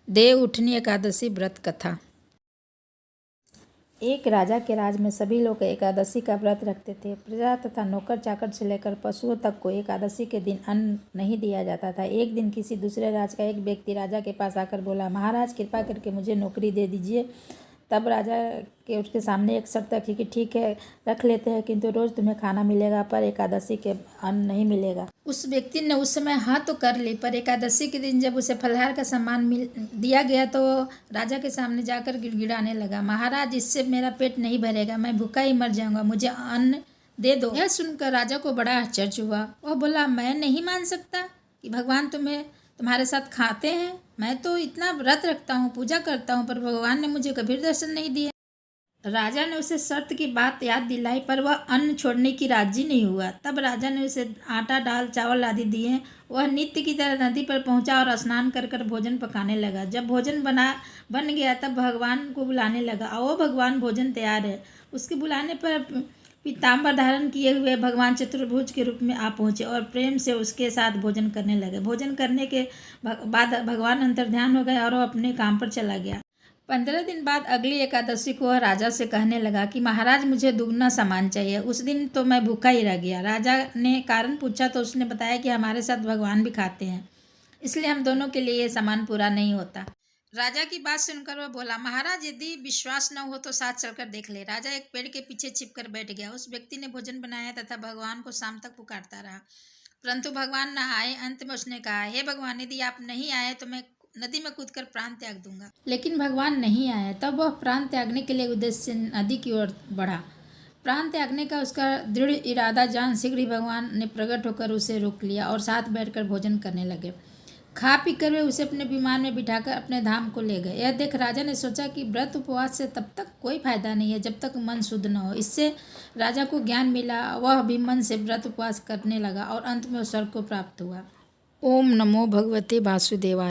देव उठनी एकादशी व्रत कथा। एक राजा के राज में सभी लोग एकादशी का व्रत रखते थे। प्रजा तथा नौकर चाकर से लेकर पशुओं तक को एकादशी के दिन अन्न नहीं दिया जाता था। एक दिन किसी दूसरे राज का एक व्यक्ति राजा के पास आकर बोला, महाराज कृपा करके मुझे नौकरी दे दीजिए। तब राजा के उसके सामने एक शर्त रखी कि ठीक है रख लेते हैं, किंतु रोज तुम्हें खाना मिलेगा पर एकादशी के अन्न नहीं मिलेगा। उस व्यक्ति ने उस समय हाँ तो कर ली, पर एकादशी के दिन जब उसे फलाहार का सामान दिया गया तो राजा के सामने जाकर गिड़गिड़ाने लगा, महाराज इससे मेरा पेट नहीं भरेगा, मैं भूखा ही मर जाऊंगा, मुझे अन्न दे दो। यह सुनकर राजा को बड़ा आश्चर्य हुआ। वह बोला, मैं नहीं मान सकता कि भगवान तुम्हारे साथ खाते हैं। मैं तो इतना व्रत रखता हूँ, पूजा करता हूँ, पर भगवान ने मुझे कभी दर्शन नहीं दिए। राजा ने उसे शर्त की बात याद दिलाई, पर वह अन्न छोड़ने की राजी नहीं हुआ। तब राजा ने उसे आटा दाल चावल आदि दिए। वह नित्य की तरह नदी पर पहुंचा और स्नान कर कर भोजन पकाने लगा। जब भोजन बन गया तब भगवान को बुलाने लगा। आओ भगवान, भोजन तैयार है। उसके बुलाने पर पीताम्बर धारण किए हुए भगवान चतुर्भुज के रूप में आ पहुंचे और प्रेम से उसके साथ भोजन करने लगे। भोजन करने के बाद भगवान अंतर्ध्यान हो गए और वह अपने काम पर चला गया। 15 दिन बाद अगली एकादशी को वह राजा से कहने लगा कि महाराज मुझे दुगना सामान चाहिए। उस दिन तो मैं भूखा ही रह गया। राजा ने कारण पूछा तो उसने बताया कि हमारे साथ भगवान भी खाते हैं, इसलिए हम दोनों के लिए ये सामान पूरा नहीं होता। राजा की बात सुनकर वह बोला, महाराज यदि विश्वास न हो तो साथ चलकर देख ले। राजा एक पेड़ के पीछे छिपकर बैठ गया। उस व्यक्ति ने भोजन बनाया तथा भगवान को शाम तक पुकारता रहा, परंतु भगवान न आए। अंत में उसने कहा, हे भगवान, यदि आप नहीं आए तो मैं नदी में कूदकर प्राण त्याग दूंगा। लेकिन भगवान नहीं आए। तब वह प्राण त्यागने के लिए उद्देश्य से नदी की ओर बढ़ा। प्राण त्यागने का उसका दृढ़ इरादा जान शीघ्र ही भगवान ने प्रकट होकर उसे रोक लिया और साथ बैठकर भोजन करने लगे। खा पीकर वे उसे अपने विमान में बिठाकर अपने धाम को ले गए। यह देख राजा ने सोचा कि व्रत उपवास से तब तक कोई फायदा नहीं है जब तक मन शुद्ध न हो। इससे राजा को ज्ञान मिला। वह भी मन से व्रत उपवास करने लगा और अंत में उस स्वर्ग को प्राप्त हुआ। ओम नमो भगवते वासुदेवाय।